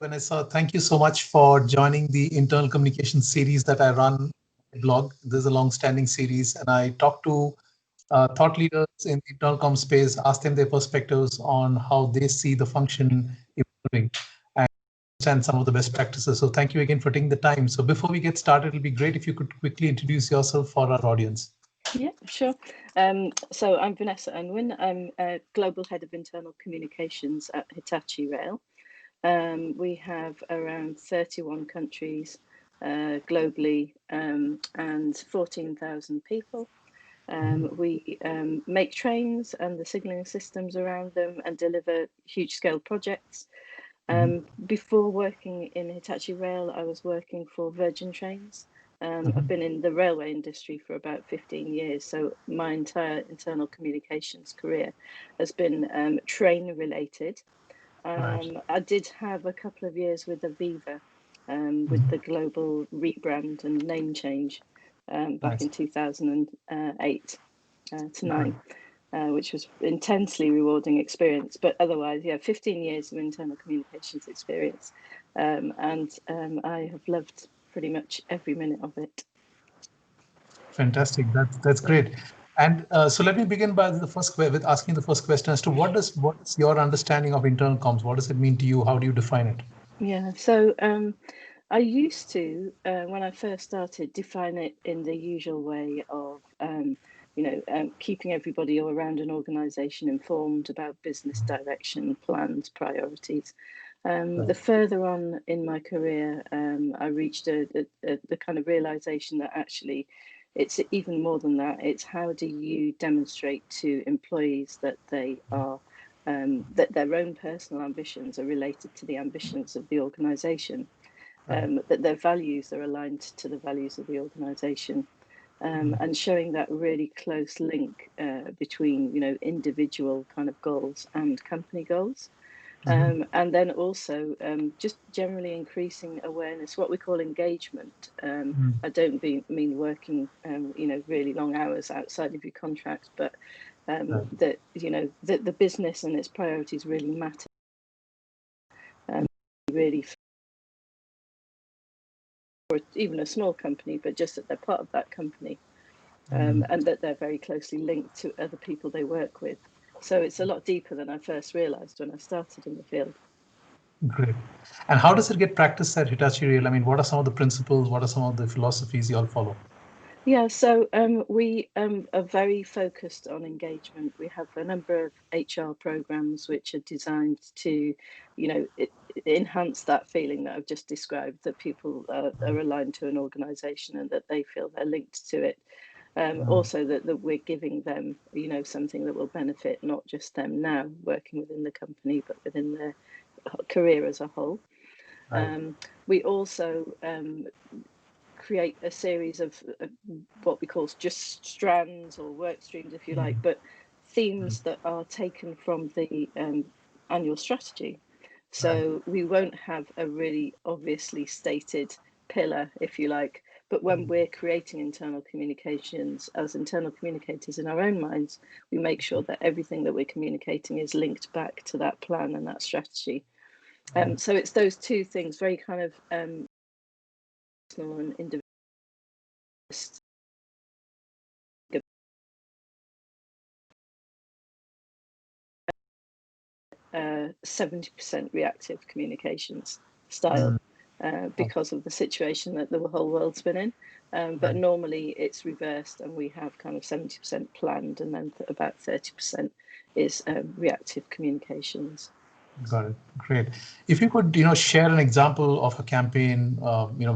Vanessa, thank you so much for joining the internal communication series that I run blog. This is a long-standing series, and I talk to thought leaders in the internal com space, ask them their perspectives on how they see the function evolving and understand some of the best practices. So thank you again for taking the time. So before we get started, it'll be great if you could quickly introduce yourself for our audience. Yeah, sure. So I'm Vanessa Unwin. I'm Global Head of Internal Communications at Hitachi Rail. We have around 31 countries globally and 14,000 people. We make trains and the signalling systems around them and deliver huge scale projects. Before working in Hitachi Rail, I was working for Virgin Trains. I've been in the railway industry for about 15 years, so my entire internal communications career has been train related. Right. I did have a couple of years with Aviva, with the global rebrand and name change back Nice. in 2008 to Great. 9, which was intensely rewarding experience. But otherwise, yeah, 15 years of internal communications experience, and I have loved pretty much every minute of it. Fantastic. That's great. And so let me begin by the with asking the first question as to what is your understanding of internal comms? What does it mean to you? How do you define it? Yeah, so I used to, when I first started, define it in the usual way of, keeping everybody around an organisation informed about business direction, plans, priorities. Right. The further on in my career, I reached the kind of realisation that actually it's even more than that. It's how do you demonstrate to employees that they are that their own personal ambitions are related to the ambitions of the organisation, Right. that their values are aligned to the values of the organisation, Mhm. and showing that really close link between individual kind of goals and company goals. Mhm. And then also just generally increasing awareness, what we call engagement. Mhm. I don't mean working, really long hours outside of your contract, but Right. that that the business and its priorities really matter. Really, for even a small company, but just that they're part of that company, Mhm. and that they're very closely linked to other people they work with. So it's a lot deeper than I first realised when I started in the field. Great. And how does it get practiced at Hitachi Rail? I mean, what are some of the principles? What are some of the philosophies you all follow? Yeah, so we are very focused on engagement. We have a number of HR programs which are designed to, enhance that feeling that I've just described, that people are aligned to an organisation and that they feel they're linked to it. Mhm. Also, that we're giving them, something that will benefit not just them now working within the company, but within their career as a whole. Right. We also create a series of what we call just strands or work streams, if you like, Mhm. but Right. themes that are taken from the annual strategy. Right. So we won't have a really obviously stated pillar, if you like, but when we're creating internal communications as internal communicators in our own minds, we make sure that everything that we're communicating is linked back to that plan and that strategy. Right. So it's those two things, very kind of personal and individual. 70% reactive communications style Mhm. Oh, because of the situation that the whole world's been in. But right. normally it's reversed, and we have kind of 70% planned, and then about 30% is reactive communications. Got it. Great. If you could, share an example of a campaign,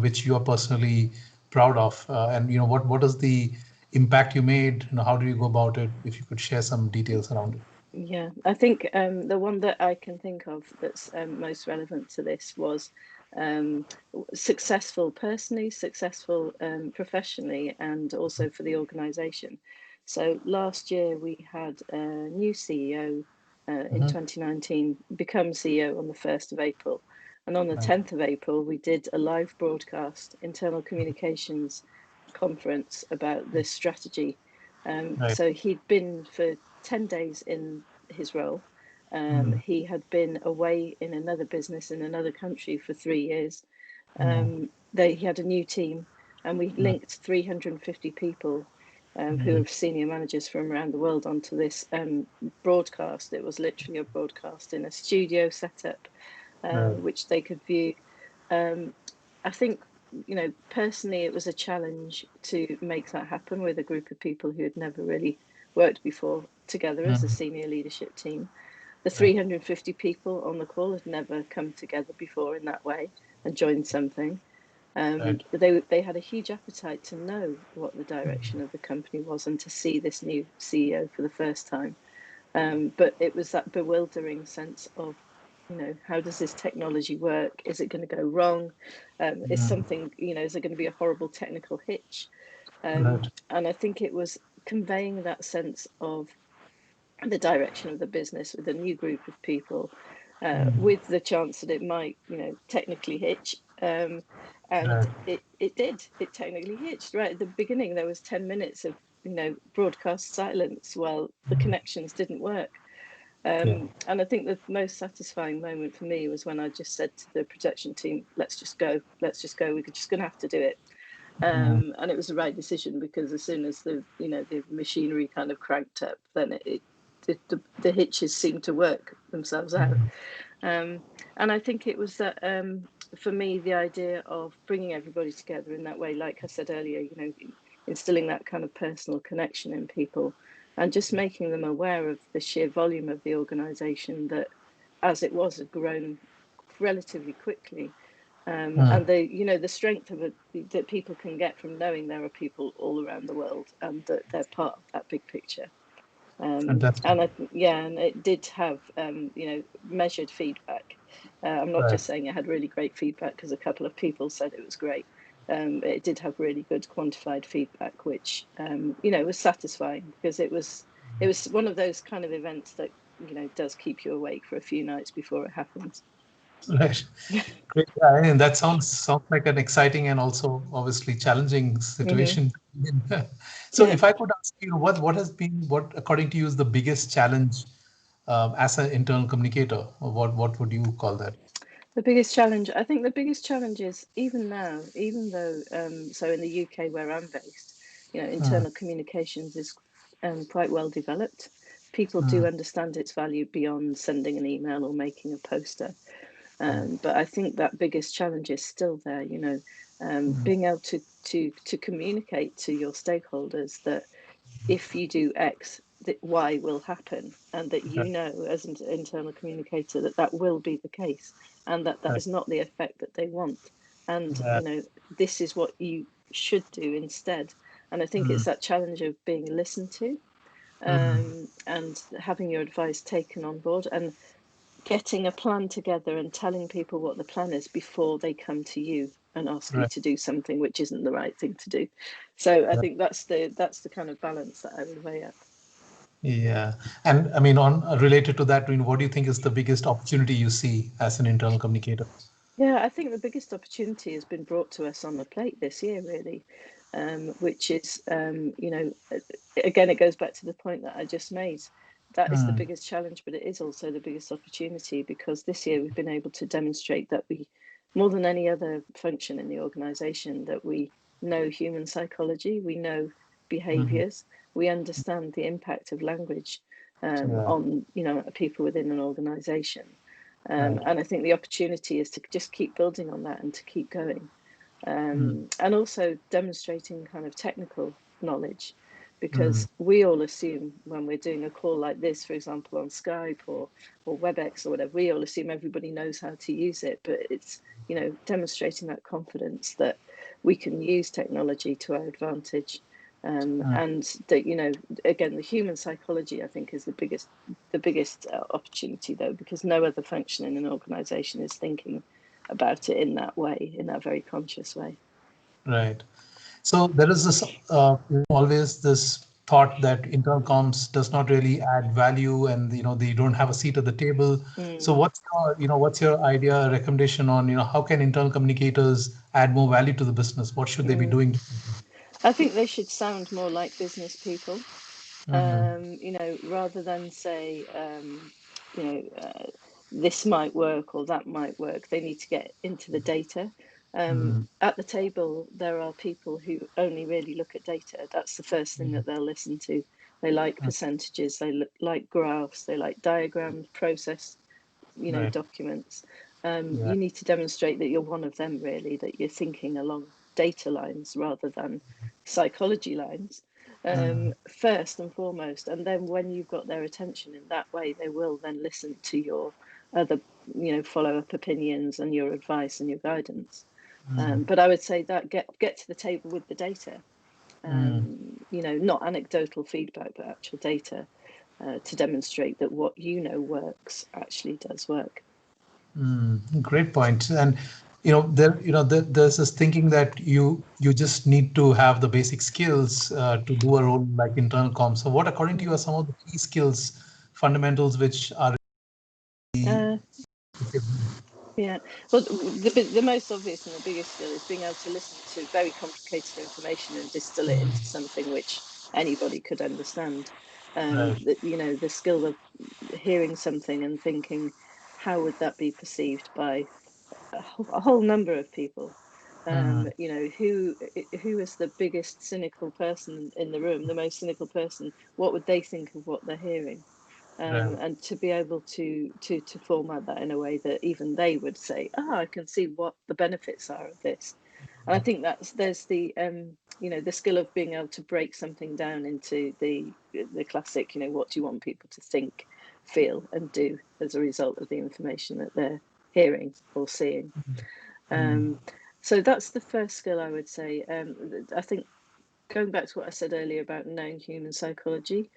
which you are personally proud of, and what is the impact you made? How do you go about it? If you could share some details around it. Yeah, I think the one that I can think of that's most relevant to this was successful personally, successful professionally, and also for the organisation. So last year we had a new CEO in Mhm. 2019 become CEO on the 1st of April. And on the Right. 10th of April, we did a live broadcast, internal communications conference about this strategy. Right. So he'd been for 10 days in his role. He had been away in another business in another country for 3 years. mm, He had a new team, and we linked 350 people who mm, are senior managers from around the world onto this broadcast. It was literally a broadcast in a studio setup, right. which they could view. I think, personally, it was a challenge to make that happen with a group of people who had never really worked before together as a Mm, senior leadership team. The right. 350 people on the call had never come together before in that way and joined something. Right. They had a huge appetite to know what the Mm, direction of the company was and to see this new CEO for the first time. But it was that bewildering sense of, how does this technology work? Is it going to go wrong? Is mm, something, is it going to be a horrible technical hitch? right. And I think it was conveying that sense of the direction of the business with a new group of people, Mm, with the chance that it might, technically hitch. And right. it did. It technically hitched right at the beginning. There was 10 minutes of broadcast silence while the Mm, connections didn't work. yeah. And I think the most satisfying moment for me was when I just said to the production team, "Let's just go. Let's just go. We're just going to have to do it." Mm, And it was the right decision, because as soon as the machinery kind of cranked up, then the hitches seemed to work themselves out. mm, Um, and I think it was that, for me, the idea of bringing everybody together in that way, like I said earlier, instilling that kind of personal connection in people, and just making them aware of the sheer volume of the organisation that, as it was, had grown relatively quickly, mm, and the strength of it that people can get from knowing there are people all around the world and that they're part of that big picture. fantastic. And yeah, and it did have measured feedback. I'm not Right. just saying it had really great feedback because a couple of people said it was great. It did have really good quantified feedback, which was satisfying, because it was one of those kind of events that does keep you awake for a few nights before it happens. Right. Great. Yeah, and that sounds like an exciting and also obviously challenging Hmm. situation. So Yeah. if I could ask you, what has been, what according to you is the biggest challenge as an internal communicator? Or what would you call that? The biggest challenge, I think the biggest challenge is, even now, even though, so in the UK where I'm based, Mm, internal communications is quite well developed. People do mm, understand its value beyond sending an email or making a poster. mm, But I think that biggest challenge is still there, mm, being able to communicate to your stakeholders that if you do X, that Y will happen, and that right, as an internal communicator, that that will be the case, and that that right, is not the effect that they want, and yeah, this is what you should do instead. And I think mm, it's that challenge of being listened to, mm, and having your advice taken on board, and getting a plan together and telling people what the plan is before they come to you and ask you right, to do something which isn't the right thing to do. So I right. think that's the kind of balance that I would weigh up. Yeah. And I mean, on related to that, I mean, what do you think is the biggest opportunity you see as an internal communicator? Yeah, I think the biggest opportunity has been brought to us on the plate this year, really, which is, again, it goes back to the point that I just made. That is the Mm, biggest challenge, but it is also the biggest opportunity, because this year we've been able to demonstrate that we, more than any other function in the organization, that we know human psychology, we know mm, behaviors, we understand the impact of language, yeah, on people within an organization. right. And I think the opportunity is to just keep building on that and to keep going, Mm, and also demonstrating kind of technical knowledge, mm, because we all assume when we're doing a call like this, for example, on Skype or WebEx or whatever, we all assume everybody knows how to use it, but it's demonstrating that confidence that we can use technology to our advantage. mm. And that, again, the human psychology, I think, is the biggest opportunity, though, because no other function in an organization is thinking about it in that way, in that very conscious way. Right. So there is this always this thought that internal comms does not really add value, and they don't have a seat at the table. So Mm. what's your idea, recommendation on how can internal communicators add more value to the business? What should they be Mm. doing? I think they should sound more like business people, Mm, rather than say, this might work or that might work. They need to get into the data. At the table, there are people who only really look at data. That's the first thing that they'll listen to. They like percentages, they like graphs, they like diagrams, process, Right. documents. Yeah. You need to demonstrate that you're one of them, really, that you're thinking along data lines rather than psychology lines, first and foremost. And then when you've got their attention in that way, they will then listen to your other, follow-up opinions and your advice and your guidance. But I would say that get to the table with the data, not anecdotal feedback, but actual data, to demonstrate that what works actually does work. Great point. And there's this thinking that you just need to have the basic skills to do a role like internal comms. So, what, according to you, are some of the key skills, fundamentals, which are Uh, yeah, well, the most obvious and the biggest skill is being able to listen to very complicated information and distill it into something which anybody could understand. right? The skill of hearing something and thinking, how would that be perceived by a whole number of people? Who is the biggest cynical person in the room, the most cynical person? What would they think of what they're hearing? Right. And to be able to format that in a way that even they would say, I can see what the benefits are of this. And I think there's the the skill of being able to break something down into the classic, what do you want people to think, feel, and do as a result of the information that they're hearing or seeing. So that's the first skill I would say. I think, going back to what I said earlier about knowing human psychology,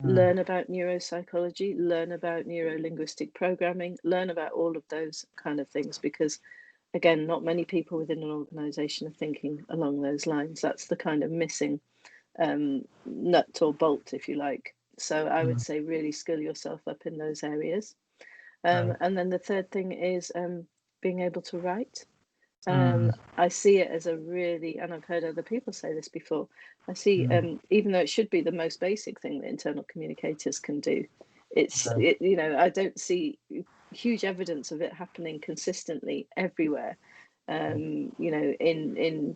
learn about neuropsychology, learn about neuro-linguistic programming, learn about all of those kind of things, because again, not many people within an organization are thinking along those lines. That's the kind of missing nut or bolt, if you like. So I would say really skill yourself up in those areas. Right. And then the third thing is being able to write. Mm, I see it as a really, and I've heard other people say this before, I see, even though it should be the most basic thing that internal communicators can do, right. I don't see huge evidence of it happening consistently everywhere. In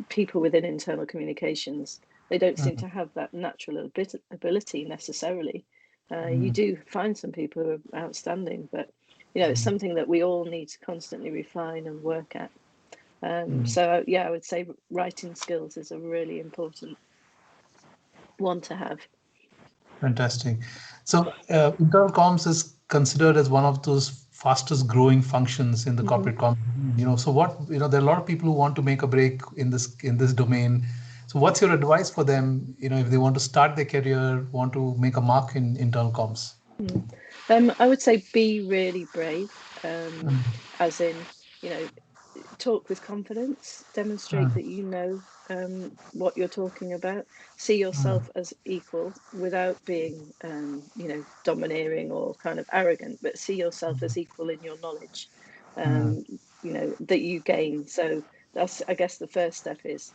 people within internal communications, they don't seem to have that natural ability necessarily. You do find some people who are outstanding, but it's something that we all need to constantly refine and work at. So yeah, I would say writing skills is a really important one to have. Fantastic. So, internal comms is considered as one of those fastest growing functions in the Mm-hmm. corporate com. So what, there are a lot of people who want to make a break in this domain. So, what's your advice for them? If they want to start their career, want to make a mark in internal comms. I would say be really brave, Mm, as in, you know, talk with confidence, demonstrate mm, that what you're talking about, see mm, yourself as equal without being, domineering or kind of arrogant, but see yourself as equal in your knowledge, mm, um, that you gain. So that's, I guess, the first step is,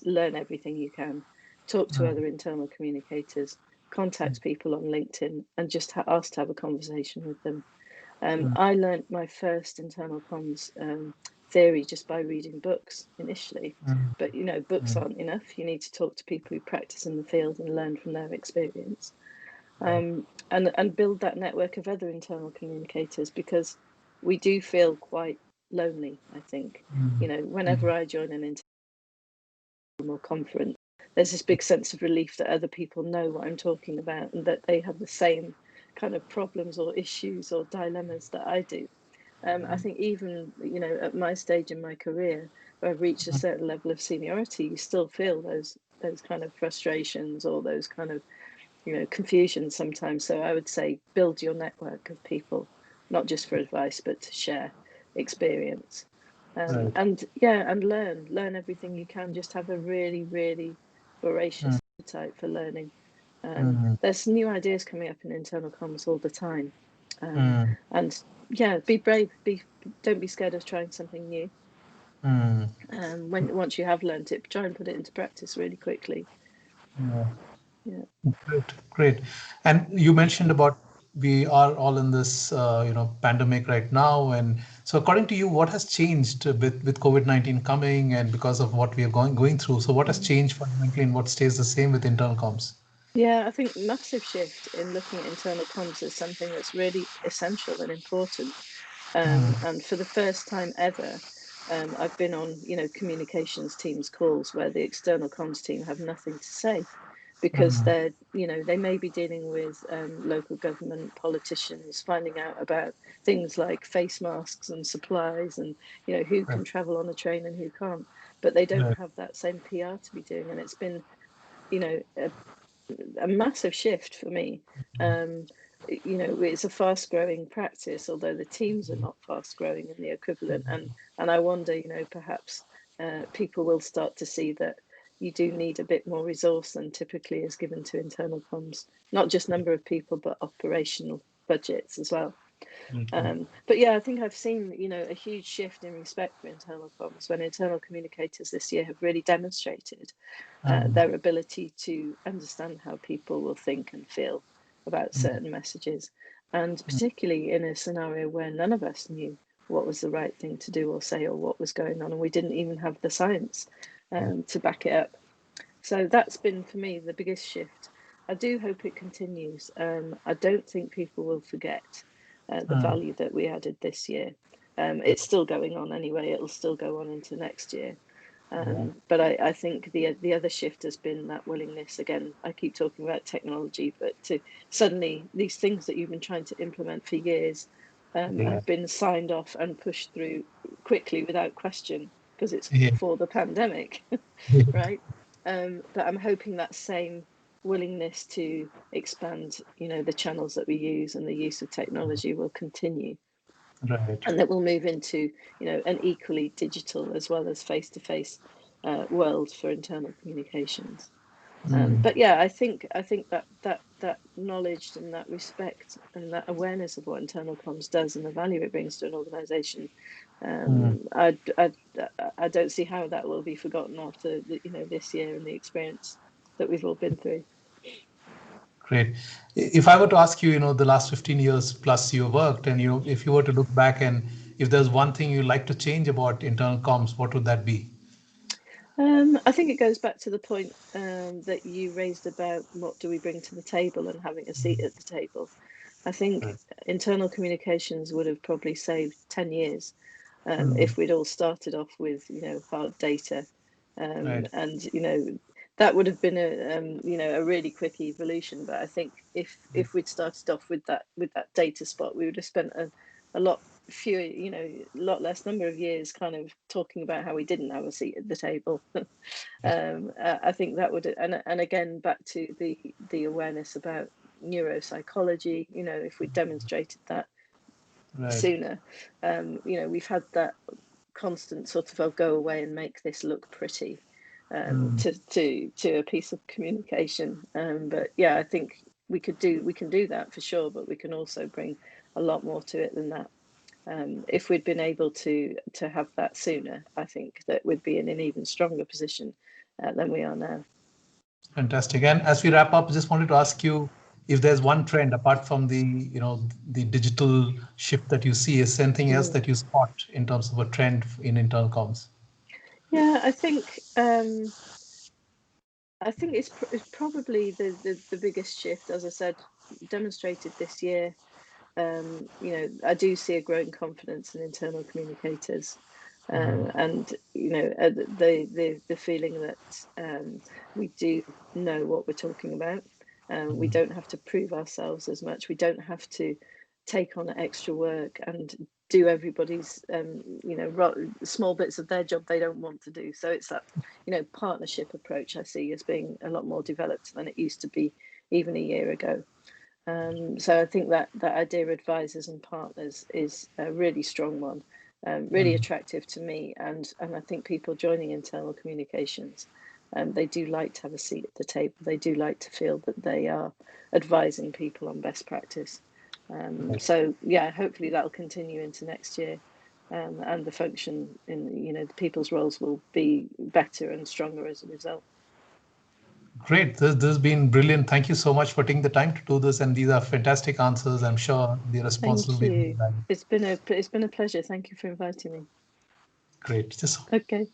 learn everything you can, talk to mm, other internal communicators, contact people on LinkedIn, and just ask to have a conversation with them. mm, I learned my first internal comms theory just by reading books initially, mm, but books mm. aren't enough. You need to talk to people who practice in the field and learn from their experience, Right. and build that network of other internal communicators, because we do feel quite lonely, I think. Mm, Whenever mm, I join an internal conference, there's this big sense of relief that other people know what I'm talking about and that they have the same kind of problems or issues or dilemmas that I do. I think even at my stage in my career, where I've reached a certain level of seniority, you still feel those kind of frustrations or those kind of confusions sometimes. So I would say build your network of people, not just for advice, but to share experience. right. And yeah, and learn everything you can. Just have a really, really voracious Mm, appetite for learning. mm, There's new ideas coming up in internal comms all the time, mm, and yeah, be brave. Don't be scared of trying something new. mm. Once you have learned it, try and put it into practice really quickly. Yeah. Yeah. Great, great. And you mentioned about we are all in this pandemic right now, and so according to you, what has changed with COVID-19 coming, and because of what we are going through? So what has Mm. changed fundamentally, and what stays the same with internal comms? Yeah, I think massive shift in looking at internal comms is something that's really essential and important. And for the first time ever, I've been on, communications teams calls where the external comms team have nothing to say because Mm, they're, they may be dealing with local government politicians, finding out about things like face masks and supplies and, who right, can travel on a train and who can't. But they don't right. have that same PR to be doing. And it's been, a massive shift for me. Um, it's a fast growing practice, although the teams are not fast growing in the equivalent. And I wonder, perhaps people will start to see that you do need a bit more resource than typically is given to internal comms, not just number of people, but operational budgets as well. But yeah, I think I've seen, a huge shift in respect for internal comms when internal communicators this year have really demonstrated their ability to understand how people will think and feel about certain messages. And particularly in a scenario where none of us knew what was the right thing to do or say or what was going on, and we didn't even have the science to back it up. So that's been for me the biggest shift. I do hope it continues. I don't think people will forget the value that we added this year. It's still going on anyway. It'll still go on into next year. But I think the other shift has been that willingness. Again, I keep talking about technology, but to suddenly these things that you've been trying to implement for years Yeah, have been signed off and pushed through quickly without question because it's yeah, for the pandemic, yeah. right? But I'm hoping that same willingness to expand, the channels that we use and the use of technology will continue, Right. and that we'll move into, an equally digital as well as face-to-face world for internal communications. But yeah, I think that knowledge and that respect and that awareness of what internal comms does and the value it brings to an organisation, Mm. I don't see how that will be forgotten after this year and the experience that we've all been through. Great. If I were to ask you, the last 15 years plus you worked, and if you were to look back, and if there's one thing you like to change about internal comms, what would that be? I think it goes back to the point that you raised about what do we bring to the table and having a seat at the table. I think Right. internal communications would have probably saved 10 years Mm. if we'd all started off with, hard data. Right. And, that would have been a really quick evolution. But I think if we'd started off with that data spot, we would have spent a lot fewer, a lot less number of years kind of talking about how we didn't have a seat at the table. I think that would, and again, back to the awareness about neuropsychology, if we demonstrated that Right. sooner, we've had that constant sort of, I'll go away and make this look pretty Mm. to a piece of communication. But yeah, I think we can do that for sure, but we can also bring a lot more to it than that. If we'd been able to have that sooner, I think that we'd be in an even stronger position than we are now. Fantastic. And as we wrap up, just wanted to ask you if there's one trend apart from the digital shift that you see, is anything else Mm. that you spot in terms of a trend in internal comms? Yeah, I think it's probably the biggest shift, as I said, demonstrated this year. I do see a growing confidence in internal communicators, and the feeling that we do know what we're talking about. We don't have to prove ourselves as much. We don't have to take on extra work and do everybody's small bits of their job they don't want to do. So it's that partnership approach I see as being a lot more developed than it used to be even a year ago. So I think that idea of advisors and partners is a really strong one, really Mm. attractive to me, and I think people joining internal communications, they do like to have a seat at the table. They do like to feel that they are advising people on best practice. Right. So yeah, hopefully that'll continue into next year, and the function in the people's roles will be better and stronger as a result. Great. This has been brilliant. Thank you so much for taking the time to do this. And these are fantastic answers. I'm sure the response will Thank be really you. valuable. It's been a pleasure. Thank you for inviting me. Great. Just Okay.